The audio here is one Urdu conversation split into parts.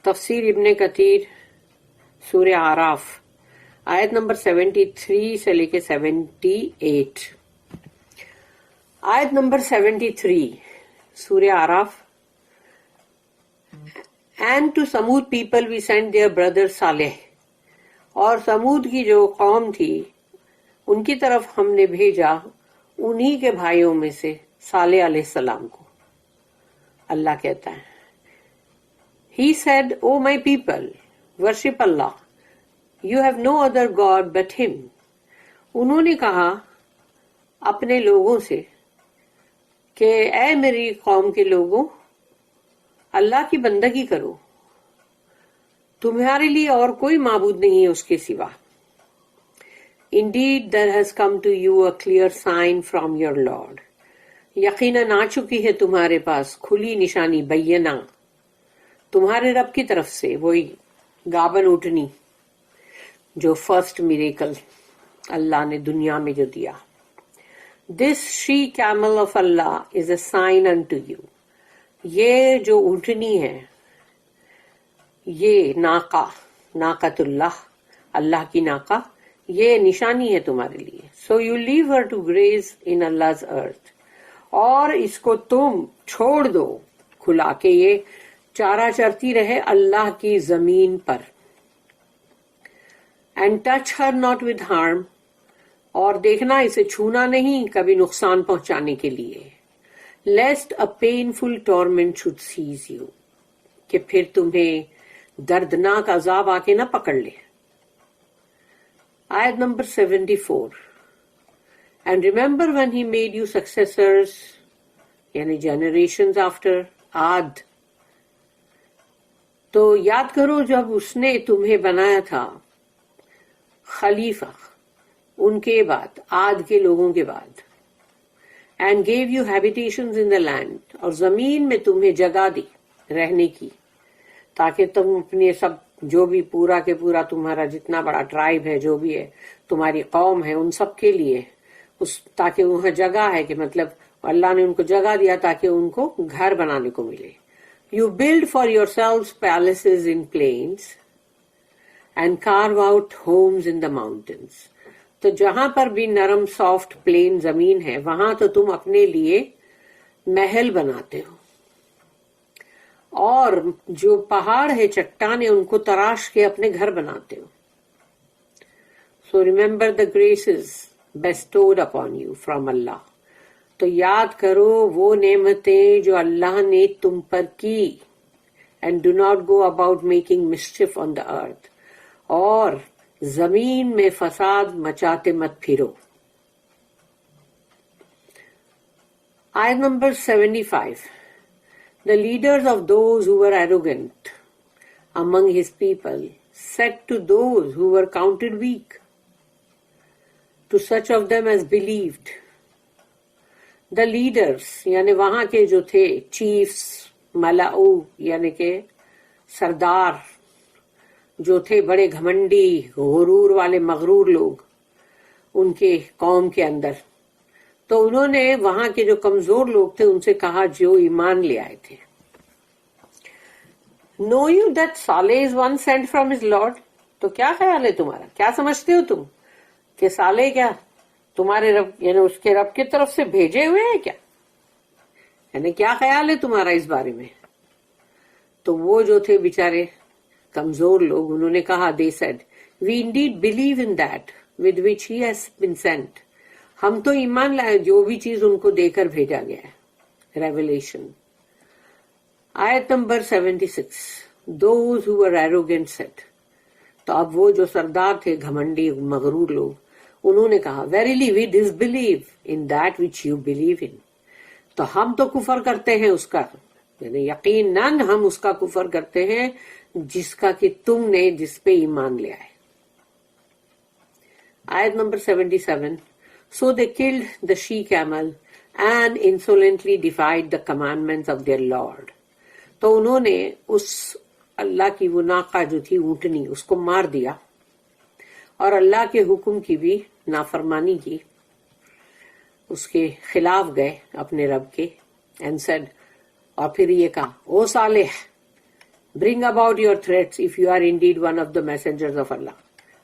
تفسیر ابن کثیر سورہ اعراف آیت نمبر 73 سے لے کے 78. آیت نمبر 73 سورہ اعراف. And to Samud people we sent their brother Saleh. اور سمود کی جو قوم تھی ان کی طرف ہم نے بھیجا انہی کے بھائیوں میں سے صالح علیہ السلام کو. اللہ کہتا ہے He said, O my people, worship Allah. You have no other God but Him. انہوں نے کہا اپنے لوگوں سے کہ اے میری قوم کے لوگوں اللہ کی بندگی کرو، تمہارے لیے اور کوئی معبود نہیں ہے اس کے سوا. Indeed, there has come to you a clear sign from your Lord. یقیناً آ چکی ہے تمہارے پاس کھلی نشانی بینہ تمہارے رب کی طرف سے، وہی گابن اٹھنی جو فرسٹ میریکل اللہ نے دنیا میں جو دیا. This she camel of Allah is a sign unto you. یہ جو اونٹنی ہے، یہ ناقہ، ناقۃ اللہ، اللہ کی ناقہ، یہ نشانی ہے تمہارے لیے. So you leave her to graze in Allah's earth. اور اس کو تم چھوڑ دو کھلا کے یہ چارہ چرتی رہے اللہ کی زمین پر. And touch her not with harm. اور دیکھنا اسے چھونا نہیں کبھی نقصان پہنچانے کے لیے. Lest a painful torment should seize you. کہ پھر تمہیں دردناک عذاب آ کے نہ پکڑ لے. آیت number 74. And remember when he made you successors, یعنی generations after عاد. تو یاد کرو جب اس نے تمہیں بنایا تھا خلیفہ ان کے بعد، عاد کے لوگوں کے بعد. And gave you habitations in the land. اور زمین میں تمہیں جگہ دی رہنے کی تاکہ تم اپنے سب جو بھی پورا کے پورا تمہارا جتنا بڑا ٹرائب ہے، جو بھی ہے تمہاری قوم ہے، ان سب کے لیے تاکہ وہاں جگہ ہے، کہ مطلب اللہ نے ان کو جگہ دیا تاکہ ان کو گھر بنانے کو ملے. You build for yourselves palaces in plains and carve out homes in the mountains. تو جہاں پر بھی نرم سافٹ پلین زمین ہے وہاں تو تم اپنے لیے محل بناتے ہو، اور جو پہاڑ ہے چٹانیں ان کو تراش کے اپنے گھر بناتے ہو. So remember the graces bestowed upon you from Allah. تو یاد کرو وہ نعمتیں جو اللہ نے تم پر کی. And do not go about making mischief on the earth. اور زمین میں فساد مچاتے مت پھرو. آیت number 75. The leaders of those who were arrogant among his people said to those who were counted weak, to such of them as believed. The leaders یعنی وہاں کے جو تھے چیفز، ملاؤ یعنی کہ سردار جو تھے، بڑے گھمنڈی غرور والے مغرور لوگ ان کے قوم کے اندر، تو انہوں نے وہاں کے جو کمزور لوگ تھے ان سے کہا جو ایمان لے آئے تھے. Know you that Saleh is one sent from his Lord. تو کیا خیال ہے تمہارا، کیا سمجھتے ہو تم کہ صالح کیا تمہارے رب یعنی اس کے رب کی طرف سے بھیجے ہوئے ہیں کیا، یعنی کیا خیال ہے تمہارا اس بارے میں؟ تو وہ جو تھے بیچارے کمزور لوگ انہوں نے کہا they said we indeed believe in that with which he has been sent. ہم تو ایمان لائے جو بھی چیز ان کو دے کر بھیجا گیا ہے. ریویلیشن. آیت number 76. Those who were arrogant said. تو اب وہ جو سردار تھے گھمنڈی مغرور لوگ انہوں نے کہا verily we disbelieve in that which you believe in. تو ہم تو کفر کرتے ہیں اس کا، یعنی یقیناً ہم اس کا کفر کرتے ہیں جس کا کہ تم نے جس پہ ایمان لیا ہے. آیت number 77. So they killed the she camel and insolently defied the commandments of their Lord. تو انہوں نے اس اللہ کی وہ ناقہ جو تھی اونٹنی اس کو مار دیا اور اللہ کے حکم کی بھی نافرمانی کی، اس کے خلاف گئے اپنے رب کے. And said, اور پھر یہ کہا او صالح bring about your threats if you are indeed one of the messengers of Allah.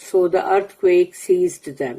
So the earthquake seized them.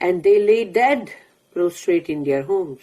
And they lay dead, prostrate in their homes.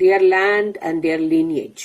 their land and their lineage.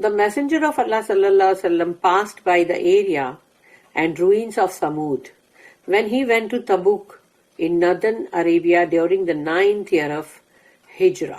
The messenger of Allah sallallahu alaihi wasallam passed by the area and ruins of Samud when he went to Tabuk in northern Arabia during the 9th year of Hijra.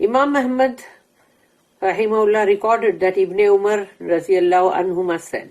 Imam Ahmad rahimahullah recorded that Ibn Umar raziyallahu anhuma said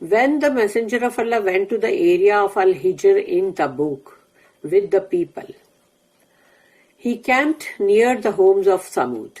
when the messenger of Allah went to the area of Al-Hijr in Tabuk with the people, he camped near the homes of Samud.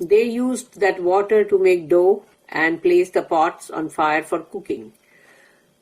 They used that water to make dough and place the pots on fire for cooking.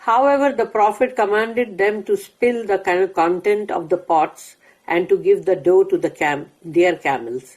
However, the Prophet commanded them to spill the content of the pots and to give the dough to their camels.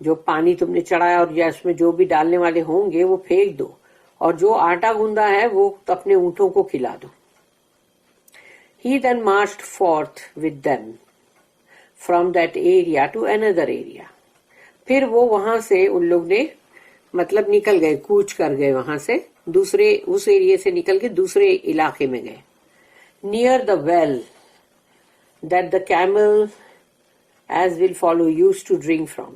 جو پانی تم نے چڑھایا اور یا اس میں جو بھی ڈالنے والے ہوں گے وہ پھینک دو، اور جو آٹا گوندا ہے وہ اپنے اونٹوں کو کھلا دو. He then marched forth with them from that area to another area. پھر وہ وہاں سے ان لوگ نے مطلب نکل گئے، کوچ کر گئے وہاں سے، دوسرے اس ایریے سے نکل کے دوسرے علاقے میں گئے. Near the well that the camel as will follow used to drink from.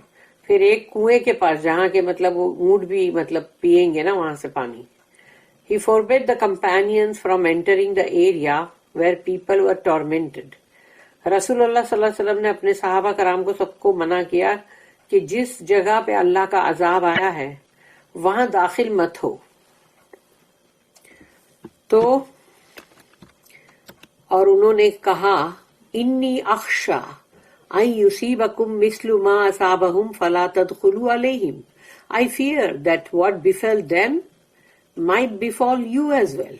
پھر ایک کنویں کے پاس جہاں کے مطلب وہ اونٹ بھی مطلب پیئیں گے نا وہاں سے پانی. He forbade the companions from entering the area where people were tormented. رسول اللہ صلی اللہ علیہ وسلم نے اپنے صحابہ کرام کو سب کو منع کیا کہ جس جگہ پہ اللہ کا عذاب آیا ہے وہاں داخل مت ہو. تو اور انہوں نے کہا انی اخشا ان یصیبکم مثل ما اصابہم فلا تدخلوا علیہم. I fear that what befell them might befall you as well.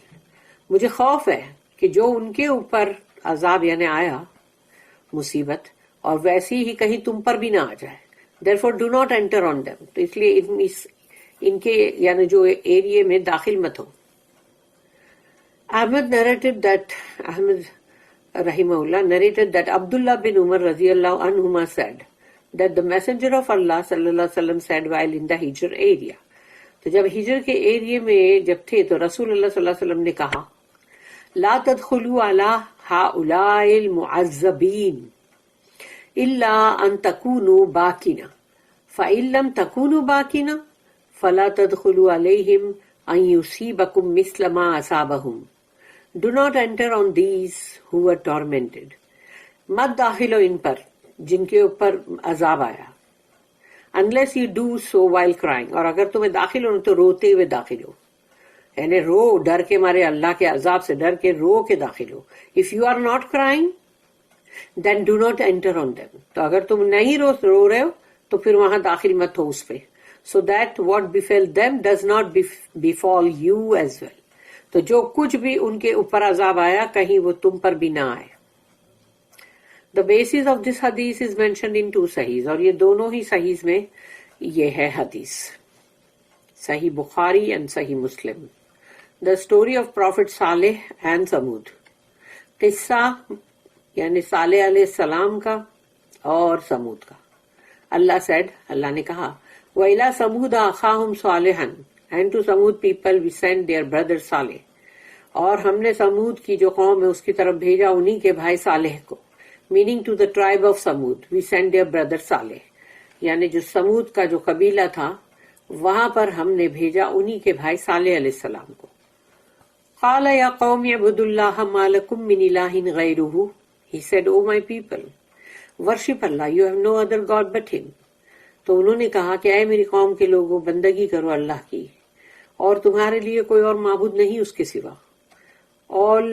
مجھے خوف ہے کہ جو ان کے اوپر عذاب یعنی آیا مصیبت، اور ویسی ہی کہیں تم پر بھی نہ آ جائے. Therefore do not enter on them. تو اس لیے ان کے یعنی جو ایریے میں داخل مت ہو. Ahmed Rahimahullah narrated that Abdullah bin Umar radiyallahu anhuma said that the messenger of Allah sallallahu alaihi wasallam said while in the Hijr area. تو جب ہجر کے ایریے میں جب تھے تو رسول اللہ صلی اللہ علیہ وسلم نے کہا لا تدخلوا على هؤلاء المعذبين الا ان تكونوا باكنا فإن لم تكونوا باكنا فلا تدخلوا عليهم ان يصيبكم مثل ما أصابهم. Do not enter on these who were tormented. مت داخل ہو ان پر جن کے اوپر عذاب آیا. Unless you do so while crying. اور اگر تمہیں داخل ہونا تو روتے ہوئے داخل ہو، یعنی رو، ڈر کے مارے، اللہ کے عذاب سے ڈر کے رو کے داخل ہو. If you are not crying then do not enter on them. تو اگر تم نہیں رو رہے ہو تو پھر وہاں داخل مت ہو اس پہ. So that what befell them does not befall you as well. تو جو کچھ بھی ان کے اوپر عذاب آیا کہیں وہ تم پر بھی نہ آئے. The basis of this hadith is mentioned in two sahihs. اور یہ دونوں ہی صحیح میں یہ ہے حدیث، صحیح بخاری and صحیح مسلم. The story of Prophet Saleh and Samud. قصہ یعنی صالح علیہ السلام کا اور سمود کا. اللہ said، اللہ نے کہا وَإِلَى ثَمُودَ أَخَاهُمْ صَالِحًا. And to Samud people we sent their brother Saleh. اور ہم نے سمود کی جو قوم ہے اس کی طرف بھیجا انہی کے بھائی صالح کو. Meaning to the tribe of Samud we sent their brother Saleh. یعنی جو سمود کا جو قبیلہ تھا وہاں پر ہم نے بھیجا انہی کے بھائی صالح علیہ السلام کو. قال یا قوم اعبدوا اللہ ما لکم من الہ غیرہ. He said, O my people, worship Allah, you have no other God but him. تو انہوں نے کہا کہ اے میری قوم کے لوگوں، بندگی کرو اللہ کی، اور تمہارے لیے کوئی اور معبود نہیں اس کے سوا. All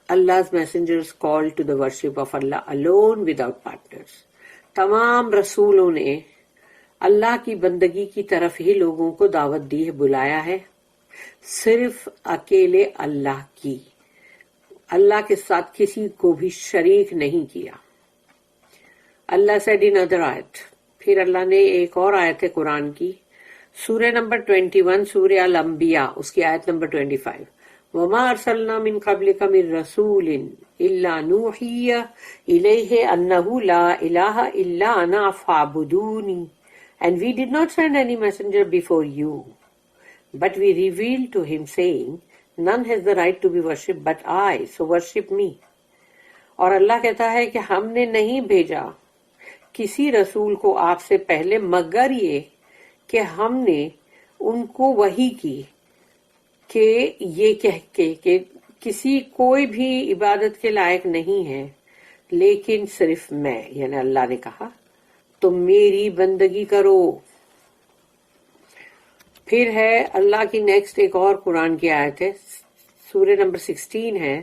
Allah's messengers called to the worship of Allah alone without partners. تمام رسولوں نے اللہ کی بندگی کی طرف ہی لوگوں کو دعوت دی ہے، بلایا ہے، صرف اکیلے اللہ کی، اللہ کے ساتھ کسی کو بھی شریک نہیں کیا. اللہ said in other ayat. پھر اللہ نے ایک اور آیت ہے قرآن کی، سورہ نمبر 21 سورہ الانبیاء، اس کی آیت نمبر 25. وَمَا أَرْسَلْنَا مِن قَبْلِكَ مِن رَسُولٍ إِلَّا نُوحِيَ إِلَيْهِ أَنَّهُ لَا إِلَهَ إِلَّا أَنَا فَاعْبُدُونِ. And we did not send any messenger before you, but we revealed to him saying, none has the right to be worshipped but I, so worship me. اور اللہ کہتا ہے کہ ہم نے نہیں بھیجا کسی رسول کو آپ سے پہلے مگر یہ کہ ہم نے ان کو وحی کی کہ یہ کہہ کے کہ کسی کوئی بھی عبادت کے لائق نہیں ہے لیکن صرف میں، یعنی اللہ نے کہا تم میری بندگی کرو. پھر ہے اللہ کی نیکسٹ ایک اور قرآن کی آیت ہے، سورہ نمبر 16 ہے،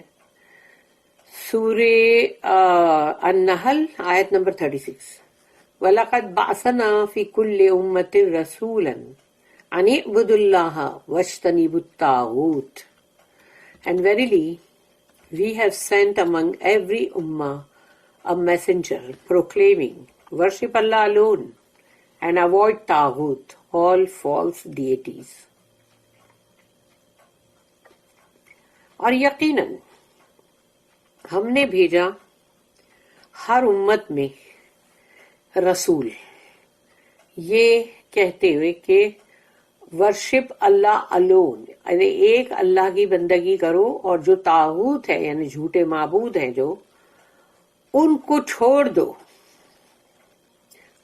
سورہ النحل آیت نمبر 36. وَلَقَدْ بَعْثْنَا فِي كُلِّ أُمَّةٍ رَسُولًا أَنِ اعْبُدُوا اللَّهَ وَاجْتَنِبُوا الطَّاغُوتَ. And verily, we have sent among every ummah a messenger proclaiming, worship Allah alone and avoid taghut, all false deities. اور یقیناً ہم نے بھیجا ہر امت میں رسول یہ کہتے ہوئے کہ ورشپ اللہ الون، یعنی ایک اللہ کی بندگی کرو، اور جو طاغوت ہے یعنی جھوٹے معبود ہیں جو، ان کو چھوڑ دو.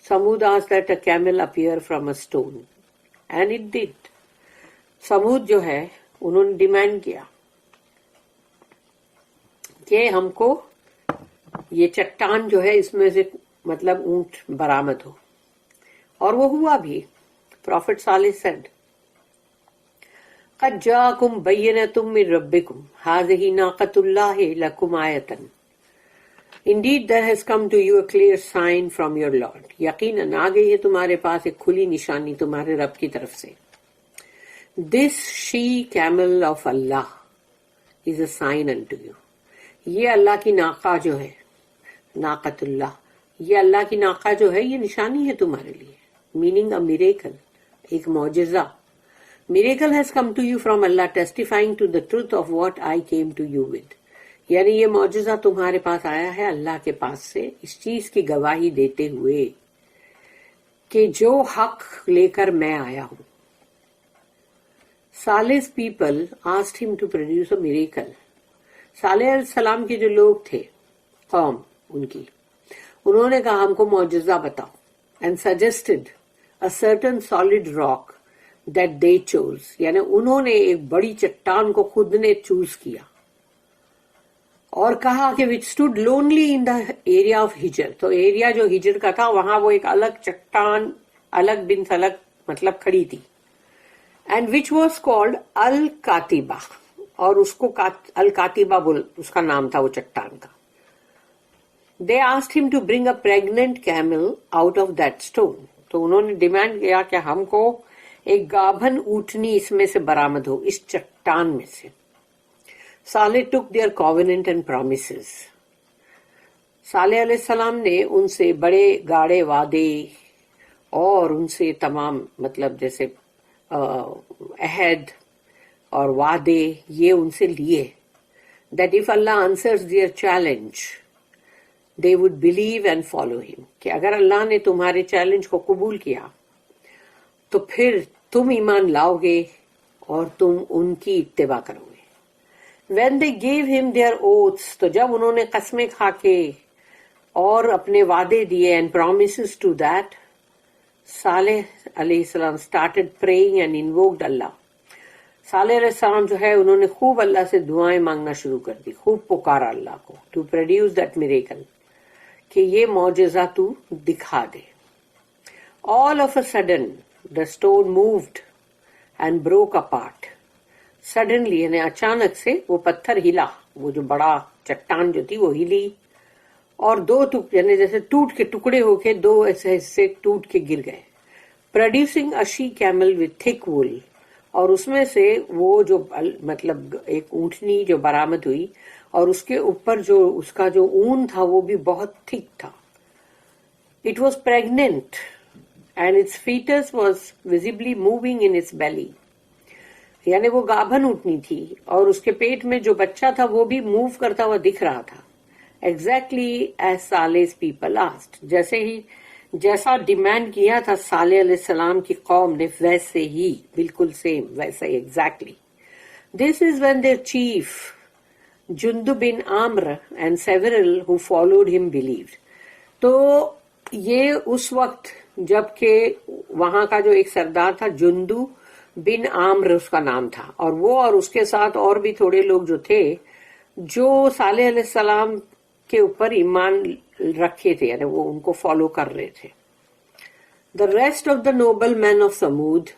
سمود asked that a camel appear from a stone and it did. سمود جو ہے انہوں نے ڈیمانڈ کیا کہ ہم کو یہ چٹان جو ہے اس میں سے مطلب اونٹ برآمد ہو، اور وہ ہوا بھی. پروفٹ صالح said قد جاءکم بینۃ من ربکم ھذہ ناقۃ اللہ لکم آیۃ. Indeed there has come to you a clear sign from your Lord. یقیناً آ گئی ہے تمہارے پاس ایک کھلی نشانی تمہارے رب کی طرف سے. This she camel of Allah is a sign unto you. یہ اللہ کی ناقہ جو ہے، ناقۃ اللہ، یہ اللہ کی ناقہ جو ہے یہ نشانی ہے تمہارے لیے. Meaning a miracle, ایک معجزہ. Miracle has come to you from Allah, testifying to the truth of what I came to you with. یعنی یہ معجزہ تمہارے پاس آیا ہے اللہ کے پاس سے اس چیز کی گواہی دیتے ہوئے کہ جو حق لے کر میں آیا ہوں. Saleh's people asked him to produce a miracle. صالح علیہ السلام کے جو لوگ تھے، قوم ان کی، انہوں نے کہا ہم کو معجزہ بتاؤ. And suggested a certain solid rock that they chose. یعنی انہوں نے ایک بڑی چٹان کو خود نے چوز کیا اور کہا کہ which stood lonely in the area of ہجر. تو ایریا جو ہجر کا تھا وہاں وہ ایک الگ چٹان الگ بن سلگ مطلب کھڑی تھی. And which was called الکاتبہ، اور اس کو الکاتبہ بول اس کا نام تھا وہ چٹان کا. They asked him to bring a pregnant camel out of that stone. تو انہوں نے ڈیمانڈ کیا کہ ہم کو ایک گابھن اونٹنی اس میں سے برآمد ہو، اس چٹان میں سے. Saleh took their covenant and promises. صالح علیہ السلام نے ان سے بڑے گاڑے وعدے اور ان سے تمام مطلب جیسے عہد اور وعدے یہ ان سے لیے. That if Allah answers their challenge, they would believe and follow him. کہ اگر اللہ نے تمہارے چیلنج کو قبول کیا تو پھر تم ایمان لاؤ گے اور تم ان کی اتباع کرو گے. When they gave him their oaths, تو جب انہوں نے قسمیں کھا کے اور اپنے وعدے دیے and promises to that, صالح علیہ السلام started praying and invoked Allah. صالح علیہ السلام جو ہے انہوں نے خوب اللہ سے دعائیں مانگنا شروع کر دی، خوب پکارا اللہ کو to produce that miracle کہ یہ معجزہ تو دکھا دے. All of a sudden the stone moved and broke apart. Suddenly یعنی اچانک سے وہ پتھر ہلا، وہ جو بڑا چٹان جو تھی وہ ہلی اور دو یعنی جیسے ٹوٹ کے ٹکڑے ہو کے دو ایسے حصے ٹوٹ کے گر گئے. Producing a she camel with thick wool. اور اس میں سے وہ جو مطلب ایک اونٹنی جو برآمد ہوئی اور اس کے اوپر جو اس کا جو اون تھا وہ بھی بہت تھک تھا. It was pregnant and its fetus was visibly moving in its belly. یعنی وہ گابھن اونٹنی تھی اور اس کے پیٹ میں جو بچہ تھا وہ بھی موو کرتا ہوا دکھ رہا تھا. Exactly as Saleh's people asked. جیسا ڈیمانڈ کیا تھا صالح علیہ السلام کی قوم نے ویسے ہی بالکل سیم ویسے ہی exactly. This is when their chief Jundub bin Amr and several who followed him believed. تو یہ اس وقت جب کہ وہاں کا جو ایک سردار تھا جندو بن عامر اس کا نام تھا، اور وہ اور اس کے ساتھ اور بھی تھوڑے لوگ جو تھے جو صالح علیہ السلام کے اوپر ایمان رکھے تھے یعنی وہ ان کو فالو کر رہے تھے. The rest of the noble men of Samud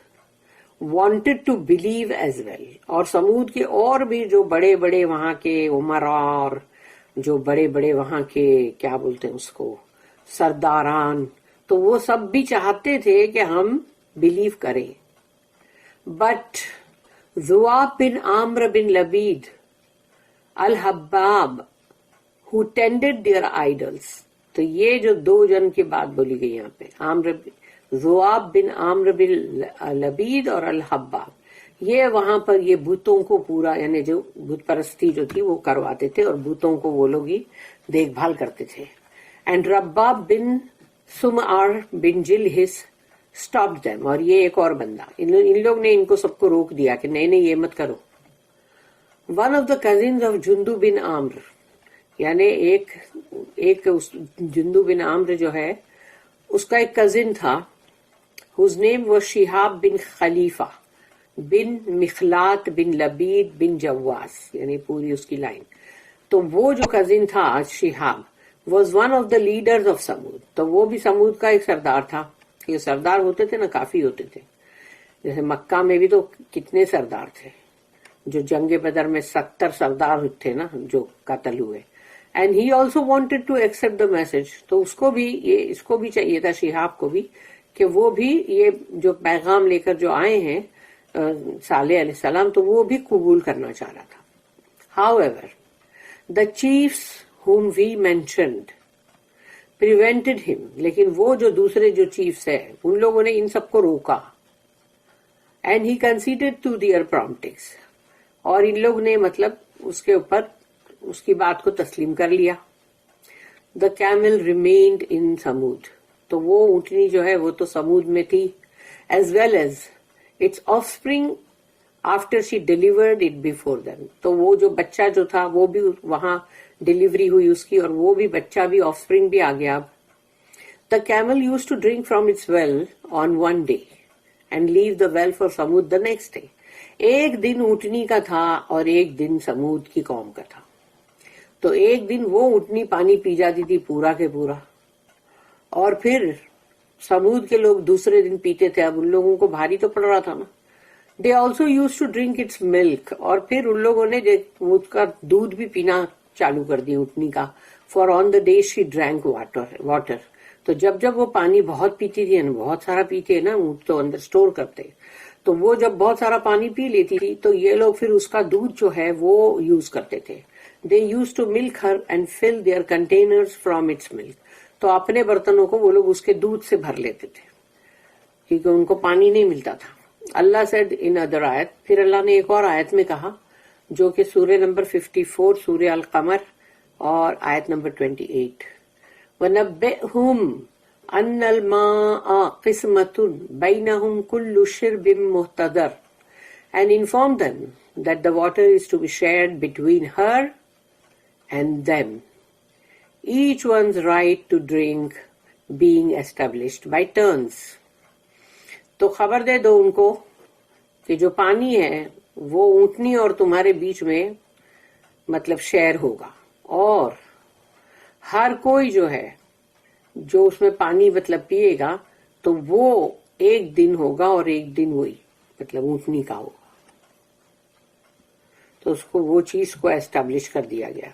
wanted to believe as well. اور سمود کے اور بھی جو بڑے بڑے وہاں کے عمراء اور جو بڑے بڑے وہاں کے کیا بولتے ہیں اس کو سرداران، تو وہ سب بھی چاہتے تھے کہ ہم بلیو کریں. But Zu'ab bin Amr bin Labid al-Habbab who tended their idols. تو یہ جو دو جن کی بات بولی گئی یہاں پہ، ذواب بن عامر بن لبید اور الحباب، یہ وہاں پر یہ بتوں کو پورا یعنی جو بت پرستی جو تھی وہ کرواتے تھے اور بتوں کو وہ لوگ ہی دیکھ بھال کرتے تھے. And Rabab bin Samar bin Jalhas stop them, اور یہ ایک اور بندہ، ان لوگ نے ان کو سب کو روک دیا کہ نہیں یہ مت کرو. One of the cousins of Jundu bin Amir, یعنی ایک جندو بن عامر جو ہے اس کا ایک کزن تھا، whose name was شہاب بن خلیفہ بن مخلات بن لبید بن جواس، یعنی پوری اس کی لائن. تو وہ جو کزن تھا Shahab was one of the leaders of Thamud, تو وہ بھی سمود کا ایک سردار تھا. یہ سردار ہوتے تھے نا، کافی ہوتے تھے. جیسے مکہ میں بھی تو کتنے سردار تھے، جو جنگ بدر میں 70 سردار تھے نا جو قتل ہوئے. And he also wanted to accept the message, تو اس کو بھی چاہیے تھا شہاب کو بھی کہ وہ بھی یہ جو پیغام لے کر جو آئے ہیں صالح علیہ السلام تو وہ بھی قبول کرنا چاہ رہا تھا. However, the chiefs whom we mentioned prevented him، لیکن وہ جو دوسرے جو چیفز ہیں ان لوگوں نے ان سب کو روکا. And he conceded to their promptings، اور ان لوگ نے مطلب اس کے اوپر اس کی بات کو تسلیم کر لیا. The camel remained in Samud، تو وہ اونٹنی جو ہے وہ تو سمود میں تھی، as well as its offspring after she delivered it before them، تو وہ جو بچہ جو تھا وہ بھی وہاں ڈلیوری ہوئی اس کی، اور وہ بھی بچہ بھی آف اسپرنگ بھی آ گیا. اب the camel used to drink from its well on one day and leave the well for Samud the next day، ایک دن اونٹنی کا تھا اور ایک دن سمود کی قوم کا تھا. تو ایک دن وہ اونٹنی پانی پی جاتی تھی پورا کے پورا، اور پھر سمود کے لوگ دوسرے دن پیتے تھے. اب ان لوگوں کو بھاری تو پڑ رہا تھا نا. They also use to drink its milk, اور پھر ان لوگوں نے اس کا دودھ بھی پینا چالو کر دیا اونٹنی کا. For on the day she drink water, تو جب وہ پانی بہت پیتی تھی، بہت سارا پیتے نا اونٹ تو اندر اسٹور کرتے، تو وہ جب بہت سارا پانی پی لیتی تھی تو یہ لوگ پھر اس کا دودھ جو ہے وہ یوز کرتے تھے. They use to milk her and fill their containers from its milk, تو اپنے برتنوں کو وہ لوگ اس کے دودھ سے بھر لیتے تھے کیونکہ ان کو پانی نہیں ملتا تھا. اللہ سیڈ ان ادر آیت، پھر اللہ نے ایک اور آیت میں کہا جو کہ سورہ نمبر 54 سورہ القمر اور آیت نمبر 28، وَنَبِّئْهُمْ أَنَّ الْمَاءَ قِسْمَةٌ بَيْنَهُمْ كُلُّ شِرْبٍ مُحْتَضَرٍ، and inform them that the water is to be shared between her and them, each one's right to drink being established by turns. تو خبر دے دو ان کو کہ جو پانی ہے وہ اونٹنی اور تمہارے بیچ میں مطلب شیئر ہوگا، اور ہر کوئی جو ہے جو اس میں پانی مطلب پیے گا تو وہ ایک دن ہوگا اور ایک دن وہی مطلب اونٹنی کا ہوگا. تو اس کو وہ چیز کو ایسٹیبلش کر دیا گیا.